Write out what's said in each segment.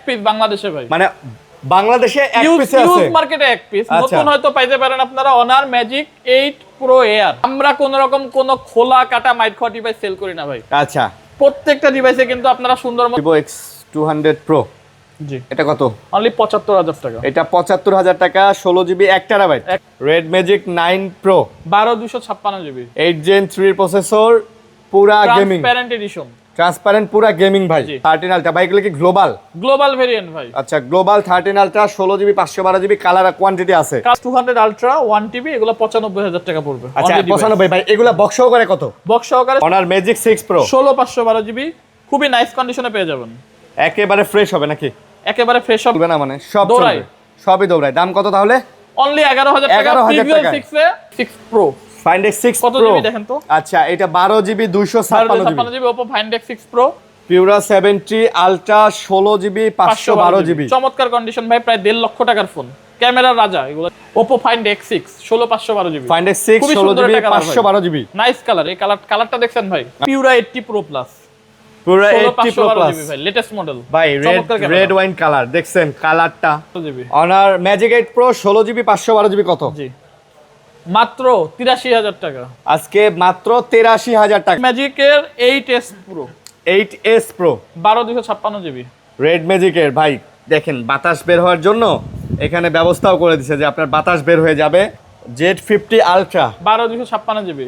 Piece বাংলাদেশে ভাই, মানে বাংলাদেশে এক পিসে আছে, ইউজ মার্কেটে এক পিস। নতুন হয়তো পাইতে পারেন আপনারা অনার ম্যাজিক 8 প্রো এয়ার। আমরা কোন রকম কোন খোলা কাটা মাইট খাওয়া ডিভাইস সেল করি না ভাই। আচ্ছা, প্রত্যেকটা ডিভাইসে কিন্তু আপনারা সুন্দর মতো Vivo X200 Pro, জি এটা কত? অনলি ৭৫,০০০ টাকা। এটা ৭৫,০০০ টাকা, 16 GB 1 terabyte. Red Magic 9 Pro ১২,২৫৬ GB 8 Gen 3 processor, পুরা গেমিং, ট্রান্সপারেন্ট এডিশন, ট্রান্সপারেন্ট পুরা গেমিং ভাই। 13 আলট্রা ভাই, এগুলো কি গ্লোবাল? গ্লোবাল ভেরিয়েন্ট ভাই। আচ্ছা, global 13 ultra 16 GB 512 GB, colour quantity আছে। 200 আলট্রা 1 টিবি এগুলো ৯৫,০০০ টাকা পড়বে। আচ্ছা 95 ভাই, এগুলা বক্স সহকারে কত? বক্স সহকারে অনার ম্যাজিক 6 Pro ১৬,৫১২ জিবি খুবই নাইস কন্ডিশনে পেয়ে যাবেন। একেবারে ফ্রেশ হবে নাকি? একেবারে ফ্রেশ হবে না, মানে সব দৌড়ায়, চলবে, সবই দৌড়ায়। দাম কত তাহলে? অনলি ১১,০০০ টাকা। 11,000 প্রিভিয়াস টাকায়। 6 প্রো Find X6 কত Pro জিবি দেখেন তো? আচ্ছা, এটা 12 GB 256 GB Oppo Find X6 Pro Pura 70 ultra 16 GB 512 GB. চমৎকার কন্ডিশন ভাই, প্রায় 1.5 লক্ষ টাকার ফোন, ক্যামেরার রাজা এগুলো। Oppo Find X6 16,512 GB, Find X6 16 GB 512 GB. Nice colour, এই কালারটা দেখছেন ভাই? Pura 80 Pro Plus Pura 80 Pro Plus GB ভাই, লেটেস্ট মডেল ভাই। রেড ওয়াইন কালার দেখছেন কালারটা? GB honour magic 8 Pro 16 GB 512 GB কত? জি মাত্র ৮৩,০০০ টাকা। আজকে মাত্র ৮৩,০০০ টাকা। ম্যাজিকের 8S Pro 8S Pro ১২,২৫৬ GB. Red ম্যাজিকের ভাই দেখেন, বাতাস বের হওয়ার জন্য এখানে ব্যবস্থাও করে দিয়েছে যে আপনার বাতাস বের হয়ে যাবে। Z50 ultra ১২,২৫৬ GB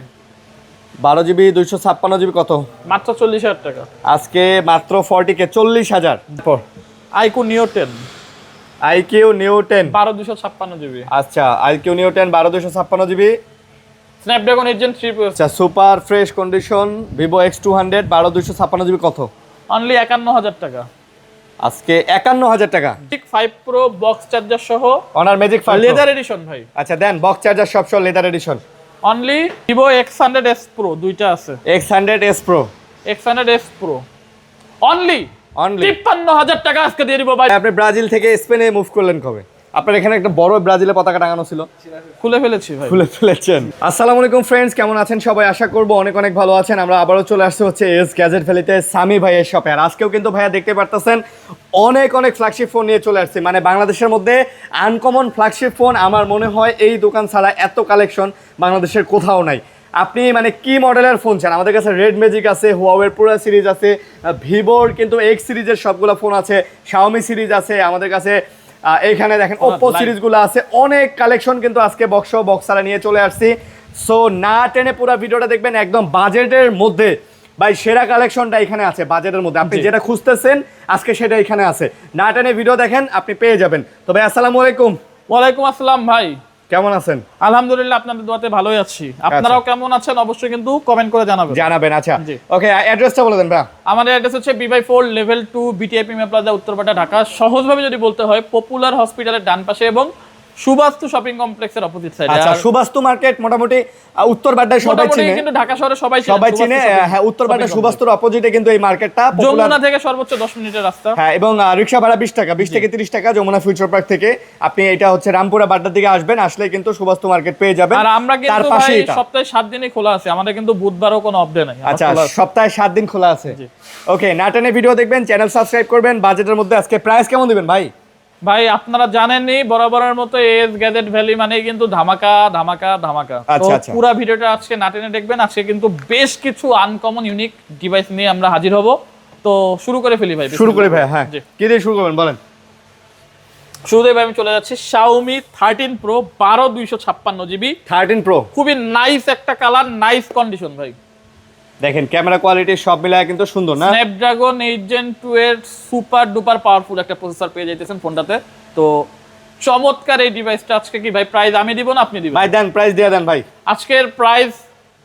12 GB 256 GB কত? মাত্র ৪০,০০০ টাকা। আজকে মাত্র 40K 40,০০০। আইকো নিও 10 IQ Neo 10 ১২,২৫৬ জিবি। আচ্ছা, IQ Neo 10 12,256 GB. Snapdragon 8 Gen 3 আচ্ছা, super fresh condition Vivo X200 12,256 GB কত? অনলি ৫১,০০০ টাকা। আজকে ৫১,০০০ টাকা। 5 প্রো বক্স চার্জার সহ অনার ম্যাজিক 5 লেদার এডিশন ভাই। আচ্ছা দেন, বক্স চার্জার সব সহ leather addition. Only Vivo X100s Pro দুইটা আছে। X100s Pro X100s Pro only ৫৩,০০০ টাকা আজকে দিয়ে দিব ভাই। আপনি ব্রাজিল থেকে স্পেনে মুভ করলেন কবে? আপনার এখানে একটা বড় ব্রাজিলের পতাকা টাঙানো ছিল, খুলে ফেলেছি ভাই। খুলে ফেলেছেন। আসসালামু আলাইকুম ফ্রেন্ডস, কেমন আছেন সবাই? আশা করবো অনেক অনেক ভালো আছেন। আমরা আবারও চলে আসছে হচ্ছে এস গ্যাজেট ভ্যালিতে সামি ভাইয়ের শপে। আর আজকেও কিন্তু ভাইয়া দেখতে পারতেছেন অনেক অনেক ফ্ল্যাগশিপ ফোন নিয়ে চলে আসছে। মানে বাংলাদেশের মধ্যে আনকমন ফ্ল্যাগশিপ ফোন আমার মনে হয় এই দোকান ছাড়া এত কালেকশন বাংলাদেশের কোথাও নাই। আপনি মানে কি মডেলের ফোন চান? আমাদের কাছে রেড ম্যাজিক আছে, হুয়াওয়ের পুরো সিরিজ আছে, ভিভোর কিন্তু এক্স সিরিজের সবগুলো ফোন আছে, শাওমি সিরিজ আছে আমাদের কাছে। এখানে দেখেন ওপ্পো সিরিজগুলো আছে, অনেক কালেকশন কিন্তু আজকে বক্সারা নিয়ে চলে আসছি। সো না টেনে পুরো ভিডিওটা দেখবেন, একদম বাজেটের মধ্যে ভাই সেরা কালেকশনটা এখানে আছে। বাজেটের মধ্যে আপনি যেটা খুঁজতেছেন আজকে সেটা এখানে আছে। না টেনে ভিডিও দেখেন, আপনি পেয়ে যাবেন। তো ভাই আসসালামু আলাইকুম। ওয়ালাইকুম আসসালাম ভাই, কেমন আছেন? আলহামদুলিল্লাহ, আপনাদের দোয়াতে ভালোই আছি। আপনারাও কেমন আছেন অবশ্যই কিন্তু কমেন্ট করে জানাবেন। আচ্ছা ওকে, অ্যাড্রেসটা বলে দেন ভাই। আমাদের অ্যাড্রেস হচ্ছে B/4 লেভেল 2 BTIP মে প্লাজা, উত্তরপাড়া, ঢাকা। সহজভাবে যদি বলতে হয়, পপুলার হসপিটালের ডান পাশে এবং সুবাস্তু শপিং কমপ্লেক্সের অপোজিট সাইডে। আচ্ছা, সুবাস্তু মার্কেট মোটামুটি উত্তরপাড়ায় সবাই চিনে, কিন্তু ঢাকা শহরে সবাই চিনে। হ্যাঁ, উত্তরপাড়া সুবাস্তুর অপোজিটে কিন্তু এই মার্কেটটা, যমুনা থেকে সর্বোচ্চ 10 মিনিটের রাস্তা। হ্যাঁ, এবং রিকশা ভাড়া 20 টাকা, 20 থেকে 30 টাকা যমুনা ফিউচার পার্ক থেকে। আপনি এটা হচ্ছে রামপুরা বাড্ডার দিকে আসবেন, আসলে কিন্তু সুবাস্তু মার্কেট পেয়ে যাবেন। আর আমরা কিন্তু ভাই সপ্তাহে 7 দিনই খোলা আছে, আমাদের কিন্তু বুধবারও কোনো অফ ডে নাই। আচ্ছা, সপ্তাহে 7 দিন খোলা আছে। ওকে, নাটানে ভিডিও দেখবেন, চ্যানেল সাবস্ক্রাইব করবেন। বাজেটের মধ্যে আজকে প্রাইস কেমন দিবেন ভাই? ভাই আপনারা জানেনই বরাবরের মতো এস গ্যাজেট ভ্যালি মানে কিন্তু ধামাকা ধামাকা ধামাকা। তো পুরো ভিডিওটা আজকে নাটেনে দেখবেন। আজকে কিন্তু বেশ কিছু আনকমন ইউনিক ডিভাইস নিয়ে আমরা হাজির হব। তো শুরু করে ফেলি ভাই। শুরু করে ভাই। হ্যাঁ, কি দিয়ে শুরু করবেন বলেন? শুরুতেই ভাই আমি চলে যাচ্ছি Xiaomi 13 Pro ১২,২৫৬ জিবি 13 Pro। খুবই নাইস একটা কালার, নাইস কন্ডিশন ভাই। দেখেন ক্যামেরা কোয়ালিটি সব মিলায় কিন্তু সুন্দর না? স্ন্যাপড্রাগন 8 Gen 2 এর সুপার ডুপার পাওয়ারফুল একটা প্রসেসর পেয়ে যাইতেছেন ফোনটাতে। তো চমৎকার এই ডিভাইসটা। আজকে কি ভাই প্রাইস আমি দিব না আপনি দিবেন? ভাই দেন, প্রাইস দিয়ে দেন ভাই। আজকের প্রাইস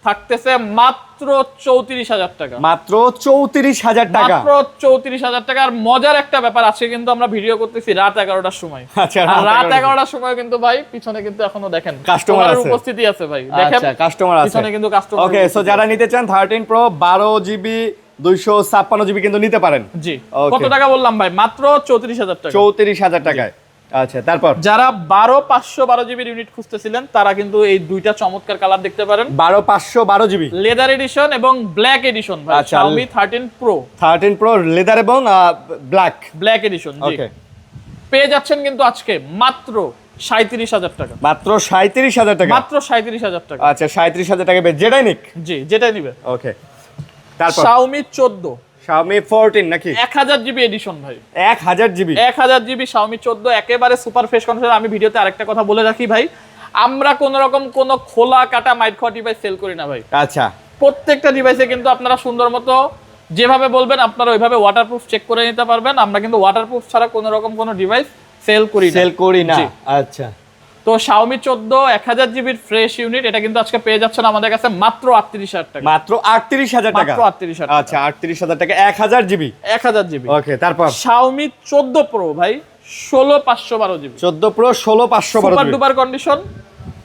থাকতেছে মাত্র ৩৪,০০০ টাকা। মাত্র ৩৪,০০০ টাকা। মাত্র ৩৪,০০০ টাকা। আর মজার একটা ব্যাপার, আজকে কিন্তু আমরা ভিডিও করতেছি রাত 11টার সময়। আচ্ছা, রাত 11টার সময় কিন্তু ভাই পিছনে কিন্তু এখনো দেখেন কাস্টমার আছে, উপস্থিতি আছে ভাই। দেখেন আচ্ছা, কাস্টমার আছে পিছনে কিন্তু কাস্টমার। ওকে, সো যারা নিতে চান 13 Pro 12 জিবি 256 জিবি কিন্তু নিতে পারেন। জি, কত টাকা বললাম ভাই? মাত্র ৩৪,০০০ টাকা। ৩৪,০০০ টাকায়। আচ্ছা তারপর যারা 12512 জিবির ইউনিট খুঁজতেছিলেন তারা কিন্তু এই দুইটা চমৎকার কালার দেখতে পারেন। 12512 জিবি লেদার এডিশন এবং ব্ল্যাক এডিশন ভাই, আচ্ছা, Xiaomi 13 Pro 13 Pro লেদার এবং ব্ল্যাক এডিশন জি। ওকে, পেয়ে যাচ্ছেন কিন্তু আজকে মাত্র 37000 টাকা, মাত্র 37000 টাকা, মাত্র 37000 টাকা। আচ্ছা 37000 টাকা যেটাই নিক, জি যেটাই নিবে। ওকে তারপর Xiaomi 14 Xiaomi 14 নাকি 1000 জিবি এডিশন ভাই, 1000 জিবি 1000 জিবি Xiaomi 14 একেবারে সুপার ফ্রেশ কন্ডিশন। আমি ভিডিওতে আরেকটা কথা বলে রাখি ভাই, আমরা কোন রকম কোন খোলা কাটা মাইট খাওয়া ডিভাইস সেল করি না ভাই। আচ্ছা প্রত্যেকটা ডিভাইসে কিন্তু আপনারা সুন্দর মতো যেভাবে বলবেন আপনারা ওইভাবে ওয়াটারপ্রুফ চেক করে নিতে পারবেন। আমরা কিন্তু ওয়াটারপ্রুফ ছাড়া কোন রকম কোন ডিভাইস সেল করি না। জি। আচ্ছা তো Xiaomi 14 1000 জিবির ফ্রেশ ইউনিট, এটা কিন্তু আজকে পেয়ে যাচ্ছেন আমাদের কাছে মাত্র 38000 টাকা, মাত্র 38000 টাকা, মাত্র 38000 টাকা। আচ্ছা 38000 টাকা 1000 জিবি, 1000 জিবি। ওকে তারপর Xiaomi 14 Pro ভাই 16512 GB, 14 Pro 16512 super GB, duper condition,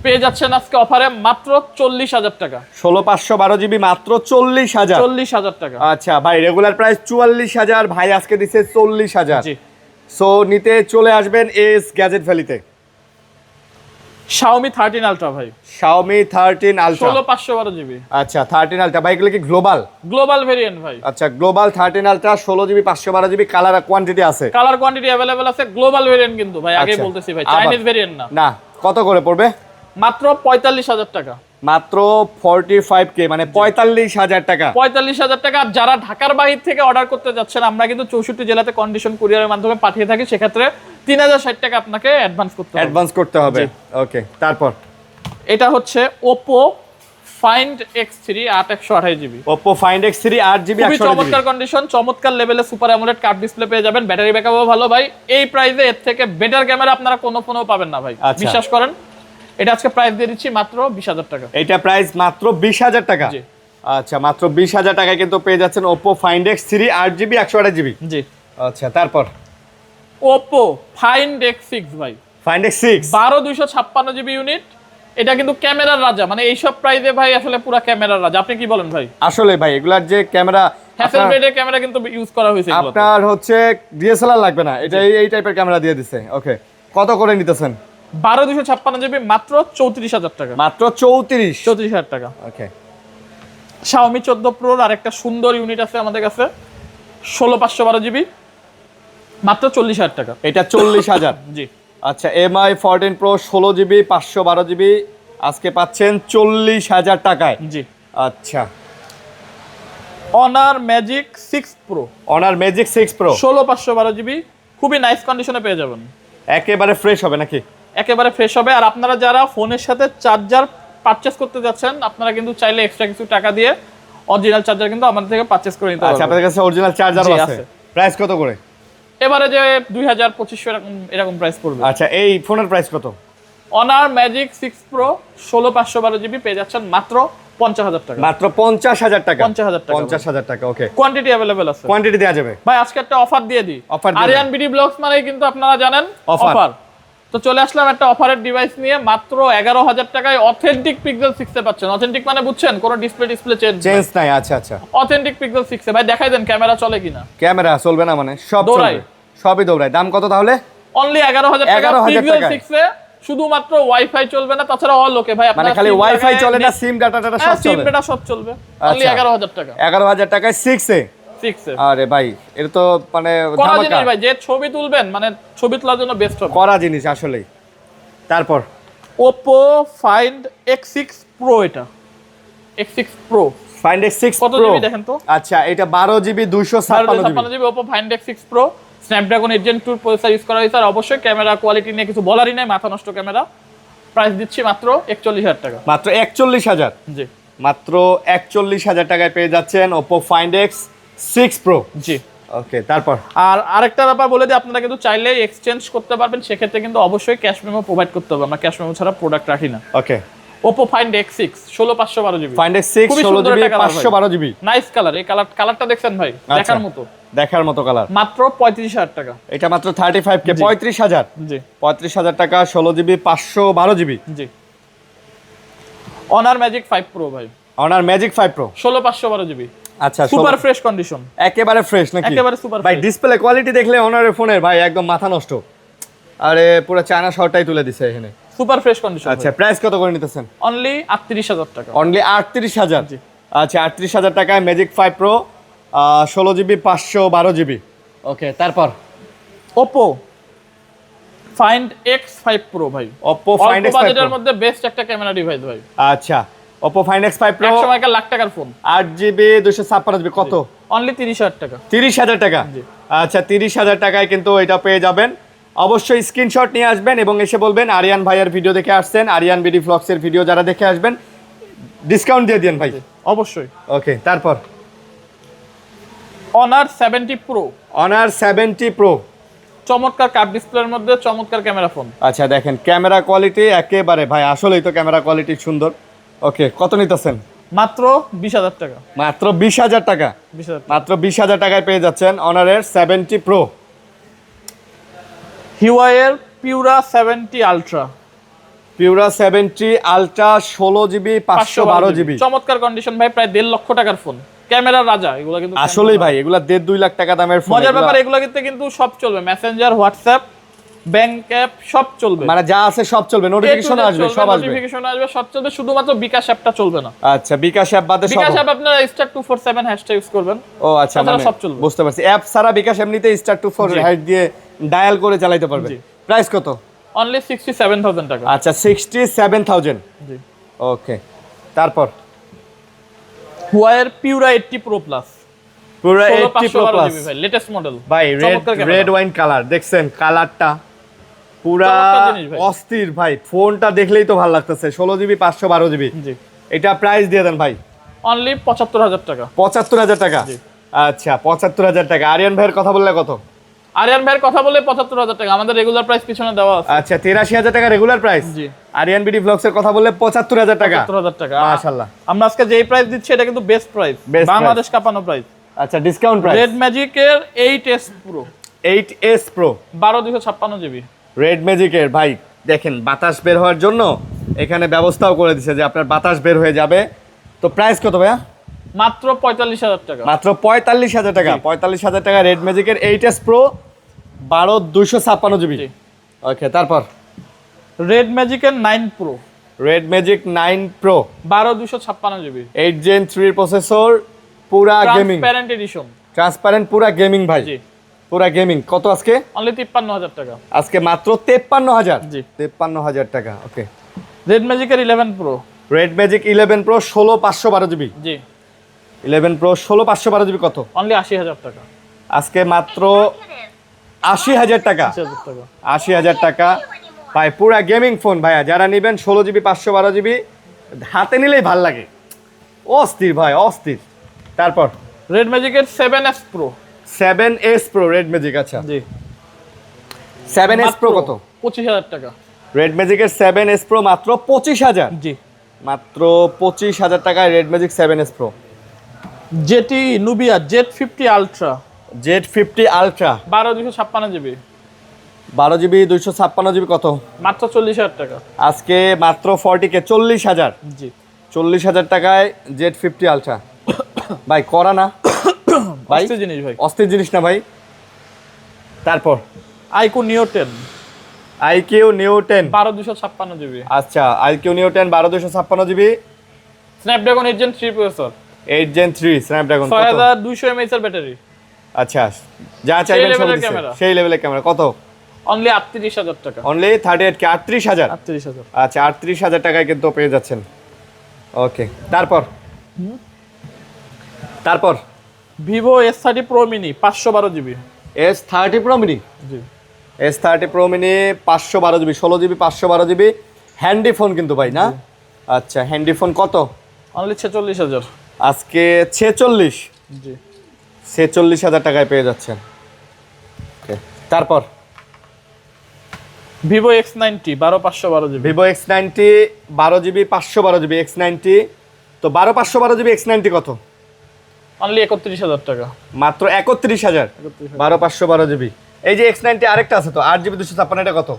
পেয়ে যাচ্ছেন আজকে অফারে মাত্র 40000 টাকা, 16512 জিবি মাত্র 40000, 40000 টাকা। আচ্ছা ভাই রেগুলার প্রাইস 44000, ভাই আজকে দিছে 40000। জি। সো নিতে চলে আসবেন এস গ্যাজেট ভ্যালিতে। Xiaomi 13 Ultra ভাই Xiaomi 13 Ultra 16512 জিবি, আচ্ছা 13 Ultra ভাই, এগুলো কি গ্লোবাল? গ্লোবাল ভেরিয়েন্ট ভাই। আচ্ছা global 13 Ultra 16 GB 512 GB, colour quantity আছে, কালার কোয়ান্টিটি अवेलेबल আছে, গ্লোবাল ভেরিয়েন্ট কিন্তু ভাই আগেই আচ্ছা। বলতেছি ভাই, আবার- চাইনিজ ভেরিয়েন্ট না। না কত করে পড়বে? মাত্র 45000 টাকা, মাত্র 45K মানে 45000 টাকা, 45000 টাকা। আর যারা ঢাকার বাইরে থেকে অর্ডার করতে যাচ্ছেন, আমরা কিন্তু 64 জেলাতে কন্ডিশন কুরিয়ারের মাধ্যমে পাঠিয়ে থাকি, সেক্ষেত্রে 3060 টাকা আপনাকে অ্যাডভান্স করতে হবে। অ্যাডভান্স করতে হবে, জি। ওকে তারপর এটা হচ্ছে Oppo Find X3 8128 GB, Oppo Find X3 8GB খুবই 128GB, চমৎকার কন্ডিশন, চমৎকার লেভেলে সুপার অ্যামোলেড কার্ভ ডিসপ্লে পেয়ে যাবেন, ব্যাটারি ব্যাকআপও ভালো ভাই। এই প্রাইসে এর থেকে বেটার ক্যামেরা আপনারা কোনো ফোনেও পাবেন না ভাই, আচ্ছা। বিশ্বাস করেন। এটা আজকে প্রাইস দিয়ে দিচ্ছি মাত্র 20000 টাকা। এটা প্রাইস মাত্র 20000 টাকা, জি। আচ্ছা মাত্র 20000 টাকায় কিন্তু পেয়ে যাচ্ছেন Oppo Find X3 8GB 128GB। জি। আচ্ছা তারপর Oppo Find X6 ভাই Find X6 12256 জিবি ইউনিট, এটা কিন্তু ক্যামেরার রাজা, মানে এইসব প্রাইসে ভাই আসলে পুরো ক্যামেরার রাজা। আপনি কি বলেন ভাই? আসলে ভাই এগুলার যে ক্যামেরা হ্যাসেলব্লেডের ক্যামেরা কিন্তু ইউজ করা হয়েছে এগুলোতে। আপনার হচ্ছে DSLR লাগবে না, এটা এই টাইপের ক্যামেরা দিয়ে দিছে। ওকে কত করে নিতেছেন? 12256 জিবি মাত্র 34000 টাকা, মাত্র 34000 টাকা। ওকে Xiaomi 14 Pro আর একটা সুন্দর ইউনিট আছে আমাদের কাছে 16512 জিবি মাত্র 40000 টাকা। এটা 40000। জি। আচ্ছা MI 14 Pro 16GB 512GB আজকে পাচ্ছেন 40000 টাকায়। জি। আচ্ছা Honor Magic 6 Pro Honor Magic 6 Pro 16512 GB, খুবই নাইস কন্ডিশনে পেয়ে যাবেন, একেবারে ফ্রেশ হবে নাকি? একেবারে ফ্রেশ হবে। আর আপনারা যারা ফোনের সাথে চার্জার পারচেজ করতে যাচ্ছেন, আপনারা কিন্তু চাইলে এক্সট্রা কিছু টাকা দিয়ে অরিজিনাল চার্জার কিন্তু আমাদের থেকে পারচেজ করে নিতে আচ্ছা পারবেন। আপনাদের কাছে অরিজিনাল চার্জারও জি, আছে, আছে। প্রাইস কত করে? এবারে যে 2000-2500 এরকম প্রাইস পড়বে। আচ্ছা এই ফোনের প্রাইস কত? Honor Magic 6 Pro 16512 জিবি পেয়ে যাচ্ছেন মাত্র 50000 টাকা, মাত্র 50000 টাকা, 50000 টাকা, 50000 টাকা। ওকে কোয়ান্টিটি अवेलेबल আছে, কোয়ান্টিটি দেওয়া যাবে ভাই আজকে একটা অফার দিয়ে দিই। Offer দিয়ে আরিয়ান বিডি ব্লগস মানে কিন্তু আপনারা জানেন Offer। অফার। তো চলে আসলাম একটা অফারের ডিভাইস নিয়ে, মাত্র 11000 টাকায় অথেন্টিক পিক্সেল 6 এ পাচ্ছেন। অথেন্টিক মানে বুঝছেন, কোনো ডিসপ্লে চেঞ্জ নাই। আচ্ছা আচ্ছা অথেন্টিক পিক্সেল 6 এ ভাই দেখাই দেন ক্যামেরা চলে কিনা। ক্যামেরা চলবে না মানে সব দৌড়ায়। চলবে, সবই দৌড়ায়। দাম কত তাহলে? অনলি 11000 টাকা 11,000 পিক্সেল টাকায়। 6 এ, শুধুমাত্র ওয়াইফাই চলবে না, তাছাড়া অল ওকে ভাই। মানে খালি ওয়াইফাই চলে না, সিম ডাটা সব সিম চলে? ডাটা সব চলবে, অনলি আচ্ছা। 11000 টাকা 11000 টাকায় 6 এ। 6 এ আরে ভাই এটা তো মানে করা ধামাকা, জিনিস ভাই, যে ছবি তুলবেন মানে ছবি তোলার জন্য বেস্ট হবে। করা জিনিস আসলেই। তারপর Oppo Find X6 Pro, এটা X6 Pro Find X6 কত Pro জিবি দেখেন তো? আচ্ছা এটা 12GB 256GB। GB Oppo Find X6 Pro Snapdragon 8 Gen 2 processor use করা হয়েছে। আর অবশ্যই ক্যামেরা কোয়ালিটি নিয়ে কিছু বলারই নাই, মাথা নষ্ট ক্যামেরা। প্রাইস দিচ্ছি মাত্র 41000 টাকা, মাত্র 41000, জি মাত্র 41000 টাকায় পেয়ে যাচ্ছেন Oppo Find X6 Pro। জি। ওকে তারপর আর আরেকটা ব্যাপার বলে দিই, আপনারা কিন্তু চাইলে এক্সচেঞ্জ করতে পারবেন, সেক্ষেত্রে কিন্তু অবশ্যই ক্যাশ মেমো প্রোভাইড করতে হবে। আমরা ক্যাশ মেমো ছাড়া প্রোডাক্ট রাখি না। ওকে Oppo Find X6 16512GB, Find X6 16GB 512GB, nice colour. এই কালারটা দেখছেন ভাই, দেখার মতো, দেখার মতো কালার। মাত্র 35000 টাকা, এটা মাত্র 35K 35000, জি 35000 টাকা 16GB 512GB। জি। Honor Magic 5 Pro ভাই, Honor Magic 5 Pro 16512GB, আচ্ছা সুপার ফ্রেশ কন্ডিশন, একেবারে ফ্রেশ নাকি? একেবারে সুপার ভাই ডিসপ্লে কোয়ালিটি দেখলে Honor এর ফোনের ভাই একদম মাথা নষ্ট। আরে পুরো চায়না শর্টটাই তুলে দিছে এখানে, সুপার ফ্রেশ কন্ডিশন। আচ্ছা প্রাইস কত করে নিতেছেন? অনলি 38000 টাকা। অনলি 38000। আচ্ছা 38000 টাকায় ম্যাজিক 5 প্রো 16GB 512GB। ওকে তারপর Oppo Find X5 Pro ভাই। Oppo Find X5 Pro বাজেটের মধ্যে বেস্ট একটা ক্যামেরা ডিভাইস ভাই। আচ্ছা Oppo Find X5 Pro এক সময়কার লাখ টাকার ফোন, 8GB 256GB কত? অনলি 30000 টাকা। 30000 টাকা। আচ্ছা 30000 টাকায় কিন্তু এটা পেয়ে যাবেন। অবশ্যই স্ক্রিনশট নিয়ে আসবেন এবং এসে বলবেন আরিয়ান ভাইয়ের ভিডিও দেখে আসছেন, আরিয়ান বিডি ভ্লগসের ভিডিও যারা দেখে আসবেন ডিসকাউন্ট দিয়ে দেন ভাই। অবশ্যই। ওকে তারপর Honor 70 Pro। Honor 70 Pro চমৎকার কাপ ডিসপ্লের মধ্যে চমৎকার ক্যামেরা ফোন। আচ্ছা দেখেন ক্যামেরা কোয়ালিটি একেবারে ভাই, আসলেই তো ক্যামেরা কোয়ালিটি সুন্দর। ওকে কত নিতেছেন? মাত্র 20000 টাকা। মাত্র 20000 টাকা। 20000 মাত্র 20000 টাকায় পেয়ে যাচ্ছেন অনারের 70 প্রো। হিউয়াইয়ের Pura 70 ultra. Pura 70 ultra 16GB 512GB। চমৎকার কন্ডিশন ভাই, প্রায় 1.5 লক্ষ টাকার ফোন, ক্যামেরার রাজা এগুলো কিন্তু। আসলেই ভাই এগুলা 1.5-2 লাখ টাকা দামের ফোন। মজার ব্যাপার এগুলো কিন্তু সব চলবে, মেসেঞ্জার, হোয়াটসঅ্যাপ, ব্যাংক অ্যাপ সব চলবে, মানে যা আছে সব চলবে, নোটিফিকেশন আসবে, সব আসবে, নোটিফিকেশন আসবে, সব চলবে, শুধুমাত্র বিকাশ অ্যাপটা চলবে না। আচ্ছা বিকাশ অ্যাপ বাদে সব। বিকাশ অ্যাপ আপনারা *247 হ্যাশট্যাগ ইউজ করবেন। ও আচ্ছা মানে সব চলবে, বুঝতে পারছি। অ্যাপ ছাড়া বিকাশ এমনিতে *24 হ্যাশ দিয়ে ডায়াল করে চালাতে পারবে। প্রাইস কত? অনলি 67000 টাকা। আচ্ছা 67000। জি ওকে তারপর হুয়াইয়ের পিউরা 80 প্রো প্লাস। পুরো 80 প্রো প্লাস ভাই, লেটেস্ট মডেল ভাই, রেড ওয়াইন কালার দেখছেন, কালারটা পুরা অস্থির ভাই। ফোনটা দেখলেই তো ভালো লাগতেছে। 16GB 512GB। জি এটা প্রাইস দিয়ে দেন ভাই। অনলি 75000 টাকা। 75000 টাকা। আচ্ছা 75000 টাকা। আরিয়ান ভাইয়ের কথা বললে কত? আরিয়ান ভাইয়ের কথা বলে 75000 টাকা, আমাদের রেগুলার প্রাইস পিছনে দেওয়া আছে। আচ্ছা 83000 টাকা রেগুলার প্রাইস। জি আরিয়ান বিডি ভ্লগস এর কথা বললে 75000 টাকা। 75000 টাকা মাশাআল্লাহ। আমরা আজকে যেই প্রাইস দিচ্ছি এটা কিন্তু বেস্ট প্রাইস, বাংলাদেশ কাঁপানো প্রাইস। আচ্ছা ডিসকাউন্ট প্রাইস। রেড ম্যাজিকের 8S Pro 8S Pro 12256GB। Red ম্যাজিকের ভাই দেখেন বাতাস বের হওয়ার জন্য এখানে ব্যবস্থাও করে দিয়েছে যে আপনার বাতাস বের হয়ে যাবে। তো প্রাইস কত ভাইয়া? মাত্র 45000 টাকা। মাত্র 45000 টাকা। 45000 টাকা রেড ম্যাজিকের 8S Pro 12256GB। ওকে তারপর রেড ম্যাজিকের 9 Pro। Red magic 9 Pro 12256GB। 8 Gen 3 processor, পুরা গেমিং, ট্রান্সপারেন্ট এডিশন। ট্রান্সপারেন্ট পুরা গেমিং ভাই। জি পুরা গেমিং। কত আজকে? অনলি 53000 টাকা। আজকে মাত্র 53000। জি 53000 টাকা। ওকে রেড ম্যাজিকের 11 Pro। Red magic 11 Pro 16512GB। জি 11 Pro 16512GB কত? অনলি 80000 টাকা। আজকে মাত্র 80000 টাকা। 80000 টাকা। 80000 টাকা ভাই, পুরা গেমিং ফোন ভাইয়া। যারা নেবেন 16GB 512GB হাতে নিলেই ভাল লাগে, অস্থির ভাই অস্থির। তারপর রেড ম্যাজিকের 7S Pro। 7S Pro red magic. আচ্ছা জি 7S Pro কত? 25000 টাকা। রেড ম্যাজিকের 7S Pro মাত্র 25000। জি মাত্র 25000 টাকায় red magic 7S Pro। Jetty Nubia Z50 ultra Z50 ultra 12256GB। 12GB 256GB কত? মাত্র 40000 টাকা। আজকে মাত্র 40K 40000। জি 40000 টাকায় Z50 আলট্রা ভাই, করা না ভাই, অস্থির জিনিস ভাই, অস্থির জিনিস না ভাই। তারপর আইকো নিও 10 IQ Neo 10 12256GB। আচ্ছা IQ Neo 10 12256GB। Snapdragon 8 Gen 3 processor, 8 Gen 3 Snapdragon. 6200 mAh এর ব্যাটারি। আচ্ছা যা চাইবেন সব level এর দিছে। ক্যামেরা। সেই লেভেলের ক্যামেরা। কত? অনলি 38000 টাকা। Only 38K 38000। 38000। আচ্ছা 38000 টাকায় কিন্তু পেয়ে যাচ্ছেন। ওকে তারপর তারপর Vivo S30 Pro Mini 512GB। S30 Pro Mini। জি S30 Pro Mini 512GB 16GB 512GB handy phone কিন্তু ভাই না? আচ্ছা হ্যান্ডি ফোন কত? অনলি 46000। আজকে 46। জি 46000 টাকায় পেয়ে যাচ্ছেন। ওকে তারপর Vivo X90 12512GB। Vivo X90 12GB 512GB X90। তো 12512GB X90 কত? অনলি 31000 টাকা। মাত্র 31000। 12512GB। এই যে X90 আরেকটা আছে তো 8GB 256, এটা কত?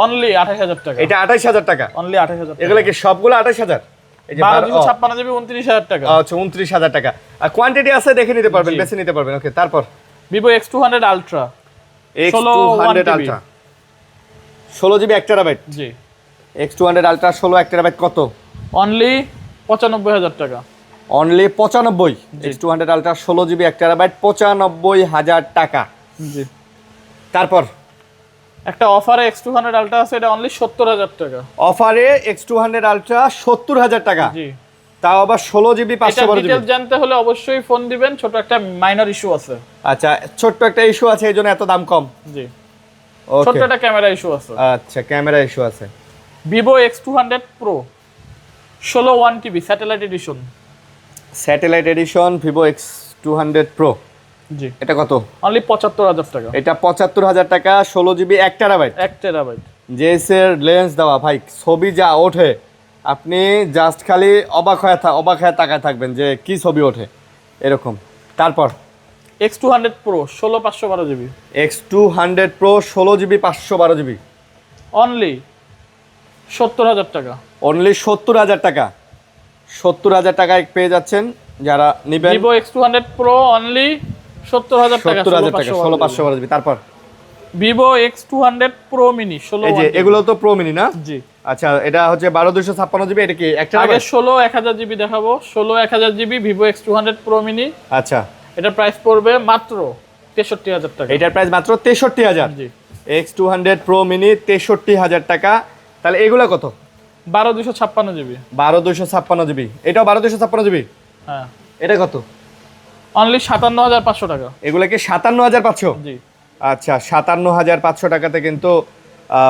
অনলি 28000 টাকা। এটা 28000 টাকা। অনলি 28000 টাকা। এগুলো কি সবগুলো 28000? এই যে 1256GB 29000 টাকা। আচ্ছা 29000 টাকা। আর কোয়ান্টিটি আছে দেখে নিতে পারবেন, জি। বেছে নিতে পারবেন। ওকে তারপর Vivo X200 ultra X200 16 ultra 16GB 1TB জি। X200 আলট্রা 16 1TB কত? অনলি 95,000 টাকা। Only 95। X200 ultra 16GB 1TB 95,000 টাকা। জি। তারপর একটা অফারে X200 আলট্রা আছে, এটা অনলি 70,000 টাকা। অফারে X200 আলট্রা 70,000 টাকা। জি। তাও আবার 16GB 512GB। ডিটেইলস জানতে হলে অবশ্যই ফোন দিবেন, ছোট একটা মাইনর ইস্যু আছে। আচ্ছা, ছোট্ট একটা ইস্যু আছে, এইজন্য এত দাম কম। জি। ওকে। ছোট একটা ক্যামেরা ইস্যু আছে। আচ্ছা, ক্যামেরা ইস্যু আছে। Vivo X200 Pro 16 1TB satellite edition. Satellite edition Vivo X200 Pro। জি। এটা কত? অনলি 75,000 টাকা। এটা 75,000 টাকা, 16GB 1TB। 1TB। জেএসের লেন্স দেওয়া ভাই, ছবি যা ওঠে আপনি জাস্ট খালি অবাক হয়ে তাকায় থাকবেন যে কি ছবি ওঠে এরকম। তারপর X200 Pro 16 512GB। X200 Pro 16GB 512GB only 70,000 টাকা। অনলি 70,000 টাকা। 70,000 টাকায় পেয়ে যাচ্ছেন যারা নেবেন। Vivo X200 Pro অনলি 70,000 টাকা। 70,000 টাকা 16 512GB। তারপর Vivo X200 Pro Mini 16 এই যে 1TB। এগুলো তো প্রো মিনি না? জি। আচ্ছা, এটা হচ্ছে 12/256GB। এটা কি একটা আগে 16 1000GB দেখাবো। 16 1000GB Vivo X200 Pro Mini। আচ্ছা, এটা প্রাইস পড়বে মাত্র 63,000 টাকা। এটার প্রাইস মাত্র 63,000। জি। X200 Pro Mini 63,000 টাকা। তাহলে এগুলো কত? 12 256GB। 12/256GB। এটাও 12/256GB। হ্যাঁ। এটা কত? অনলি 57,500 টাকা। এগুলো কি 57,500? জি। আচ্ছা, 57,500 টাকাতে কিন্তু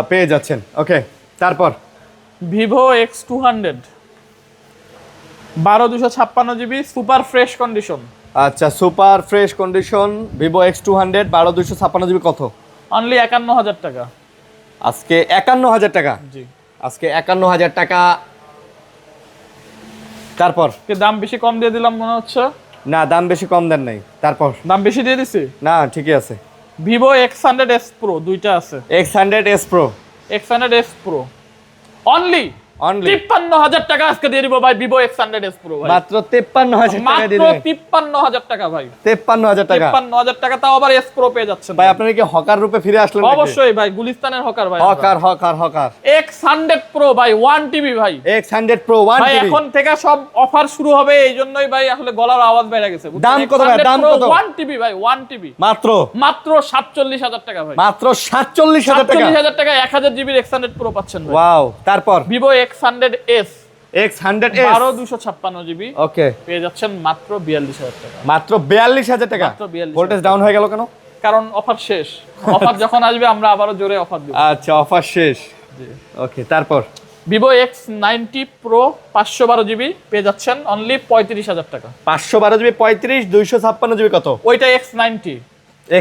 পেয়ে যাচ্ছেন। ওকে, তারপর Vivo X200 12 256GB super fresh condition. আচ্ছা, super fresh condition Vivo X200 12/256GB কত? অনলি 51,000 টাকা। আজকে 51,000 টাকা। জি। আজকে 51,000 টাকা। তারপর কি দাম বেশি কম দিয়ে দিলাম মনে হচ্ছে? না, দাম বেশি কম দেন নাই। তারপর দাম বেশি দিয়ে দিছি? না, ঠিকই আছে। Vivo X100s Pro দুইটা আছে। X100s Pro। X100s Pro only 53,000 টাকা আজকে দিয়ে দিব ভাই। Vivo X100s Pro ভাই মাত্র 53,000 টাকা দিয়ে মাত্র দিবেন। 53,000 টাকা ভাই। 53,000 টাকা। 53,000 টাকা, তাও আবার S Pro পেয়ে যাচ্ছেন ভাই আপনারা কি হকার রূপে ফিরে আসলেন নাকি? অবশ্যই ভাই, গুলিস্তানের হকার ভাই। হকার। X100 Pro ভাই 1TB ভাই। X100 Pro 1TB ভাই এখন থেকে সব অফার শুরু হবে, এই জন্যই ভাই আসলে গলার আওয়াজ বেড়ে গেছে। দাম কত ভাই? দাম কত? 1TB ভাই 1TB মাত্র 47,000 টাকা ভাই। মাত্র 47,000 টাকা। 47,000 টাকা 1000GB X100 Pro পাচ্ছেন ভাই। ওয়াও। তারপর Vivo X100s X100s 12 256GB ওকে, পেয়ে যাচ্ছেন মাত্র 42,000 টাকা। মাত্র 42,000 টাকা। মাত্র 42,000 ভোল্টেজ ডাউন হয়ে গেল কেন? কারণ অফার শেষ। অফার যখন আসবে আমরা আবারও জোরে অফার দেব। আচ্ছা, অফার শেষ। ওকে, তারপর Vivo X90 Pro 512GB পেয়ে যাচ্ছেন অনলি 35,000 টাকা। 512GB 35, 256GB কত? ওইটা X90।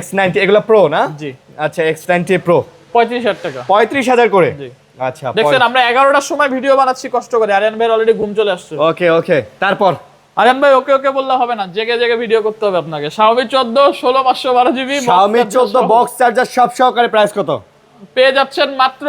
X90 এগুলো প্রো না? জি। আচ্ছা, X90 Pro 35,000 টাকা। 35,000 করে। জি। আচ্ছা, দেখছেন আমরা 11টার সময় ভিডিও বানাচ্ছি কষ্ট করে, আরিয়ান ভাই অলরেডি ঘুম চলে আসছে। ওকে, তারপর আরিয়ান ভাই ওকে বললে হবে না, জেগে জেগে ভিডিও করতে হবে আপনাকে। Xiaomi 14 16 512GB Xiaomi 14 box charger সব সহকারে প্রাইস কত? পেয়ে যাচ্ছেন মাত্র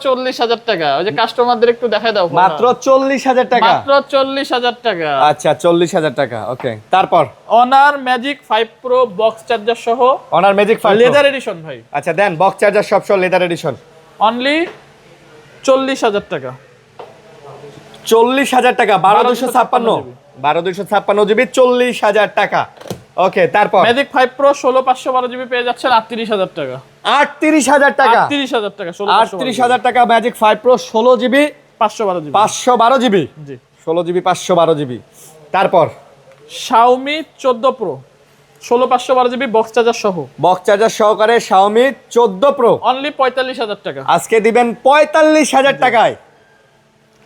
40,000 টাকা। ওই যে কাস্টমারদের একটু দেখাই দাও। মাত্র 40,000 টাকা। মাত্র 40,000 টাকা। আচ্ছা, 40,000 টাকা। ওকে, তারপর Honor Magic 5 Pro box charger সহ Honor Magic 5 লেদার এডিশন ভাই। আচ্ছা, দেন বক্স চার্জার সব সহ লেদার এডিশন অনলি 40,000 টাকা। 40,000 টাকা। 12/256 12/256GB 40,000 টাকা। ওকে, তারপর Magic 5 Pro 16 512GB পেয়ে যাচ্ছেন 38,000 টাকা। 38,000 টাকা। 38,000 টাকা। 38,000 টাকা Magic 5 Pro 16GB 512GB। 512GB জি। 16GB 512GB। তারপর Xiaomi 14 Pro 16 512GB box charger সহ বক্স চার্জার সহকারে Xiaomi 14 Pro অনলি 45,000 টাকা। আজকে দিবেন 45,000 টাকায়।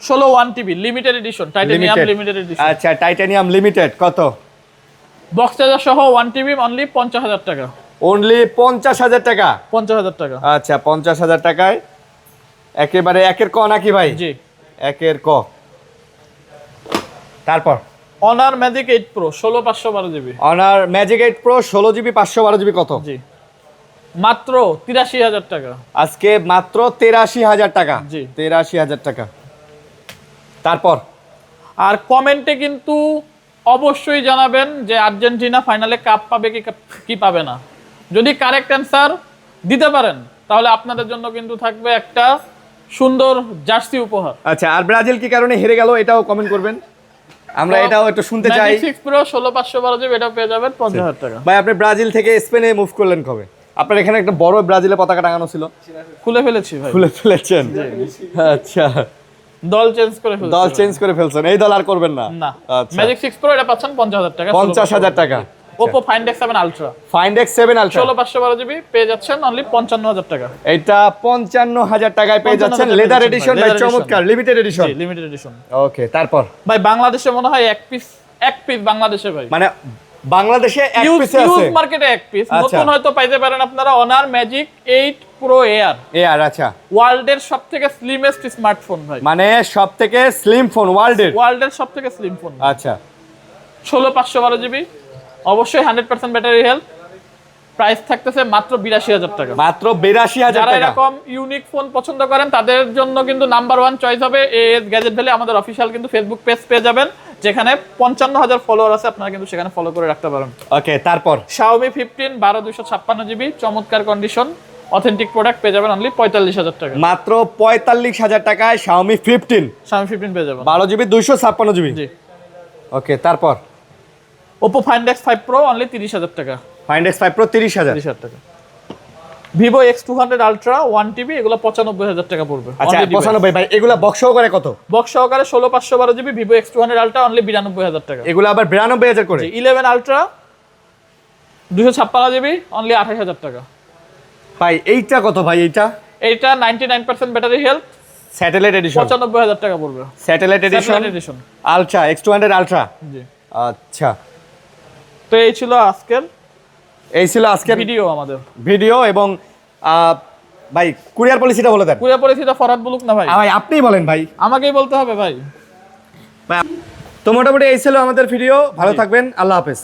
16 1TB limited edition, titanium limited edition. আচ্ছা, টাইটানিয়াম লিমিটেড কত? বক্স চার্জার সহ 1TB অনলি 50,000 টাকা। অনলি 50,000 টাকা। 50,000 টাকা। আচ্ছা, 50,000 টাকায় একেবারে একের ক নাকি ভাই? জি। একের ক। তারপর Honor Magic 8 Pro 16 512GB। Honor Magic 8 Pro 16GB 512GB কত? জি। মাত্র 83,000 টাকা। আজকে মাত্র 83,000 টাকা। জি। 83,000 টাকা। তারপর আর কমেন্টে কিন্তু অবশ্যই জানাবেন যে আর্জেন্টিনা ফাইনালে কাপ পাবে কি পাবে না। যদি কারেক্ট অ্যান্সার দিতে পারেন তাহলে আপনাদের জন্য কিন্তু থাকবে একটা সুন্দর জার্সি উপহার। আচ্ছা, আর ব্রাজিল কি কারণে হেরে গেল এটাও কমেন্ট করবেন, আমরা এটাও একটু শুনতে চাই। ম্যাজিক 6 Pro 16512 জিবি এটা পেয়ে যাবেন 50000 টাকা। ভাই আপনি ব্রাজিল থেকে স্পেনে মুভ করলেন কবে? আপনার এখানে একটা বড় ব্রাজিলের পতাকা টাঙানো ছিল, খুলে ফেলেছি ভাই। খুলে ফেলেছেন? আচ্ছা, দল চেঞ্জ করে ফেলেছি। দল চেঞ্জ করে ফেলছেন, এই দল আর করবেন না? না, আচ্ছা, ম্যাজিক 6 Pro এটা পাচ্ছেন 50000 টাকা। 50000 টাকা। Oppo Find X7 Ultra Find X7 Ultra 16512 GB পেয়ে যাচ্ছেন অনলি 55000 টাকা। এটা 55000 টাকায় পেয়ে যাচ্ছেন, 55,000 লেদার পেয়ে এডিশন যাচ্ছেন ভাই, ভাই, চমৎকার লিমিটেড এডিশন। জি, লিমিটেড এডিশন। ওকে, তারপর ভাই বাংলাদেশে মনে হয় এক পিস বাংলাদেশে ভাই, মানে বাংলাদেশে এক পিসে ইউজ আছে মার্কেটে এক পিস। আচ্ছা। নতুন হয়তো পাইতে পারেন আপনারা honour magic 8 Pro Air, air. আচ্ছা, ওয়ার্ল্ডের সবথেকে স্লিমেস্ট স্মার্টফোন ভাই, মানে সবথেকে স্লিম ফোন ওয়ার্ল্ডের সবথেকে স্লিম ফোন। আচ্ছা, 16512 জিবি, অবশ্যই 100% ব্যাটারি হেলথ। প্রাইস থাকতেছে মাত্র 82000 টাকা। মাত্র 82000 যারা টাকা। এরকম ইউনিক ফোন পছন্দ করেন তাদের জন্য কিন্তু নাম্বার 1 চয়েস হবে এএস গ্যাজেট ভ্যালি। আমাদের অফিসিয়াল কিন্তু ফেসবুক পেজ পেয়ে যাবেন, যেখানে 55000 ফলোয়ার আছে, আপনারা কিন্তু সেখানে ফলো করে রাখতে পারেন। ওকে, তারপর Xiaomi 15 12256 জিবি, চমৎকার কন্ডিশন, অথেন্টিক প্রোডাক্ট পেয়ে যাবেন অনলি 45000 টাকা। মাত্র 45000 টাকায় Xiaomi 15 Xiaomi 15 পেয়ে যাবেন 12 জিবি 256 জিবি। জি। ওকে, তারপর Oppo Find X5 Pro only 30000 টাকা। Find X5 Pro 30000। 30000 টাকা। Vivo X200 Ultra 1TB এগুলো 95000 টাকা পড়বে। আচ্ছা, 95 ভাই, এগুলা বক্স সহকারে কত? বক্স সহকারে 16512 GB Vivo X200 Ultra only 92000 টাকা। এগুলা আবার 92000 করে? 11 Ultra 256 জিবি অনলি 28000 টাকা। ভাই এইটা কত ভাই? এইটা 99% ব্যাটারি হেলথ, স্যাটেলাইট এডিশন 95000 টাকা পড়বে। Satellite edition edition ultra X200 ultra. জি। আচ্ছা, তো এই ছিল আজকের এই ছিল আজকের ভিডিও আমাদের। ভিডিও। এবং ভাই কুরিয়ার পলিসিটা বলে দেন। কুরিয়ার পলিসিটা ফরহাদ বলুক না ভাই? ভাই আপনিই বলেন ভাই। আমাকেই বলতে হবে ভাই। তো মোটামুটি এই ছিল আমাদের ভিডিও। ভালো থাকবেন, আল্লাহ হাফেজ।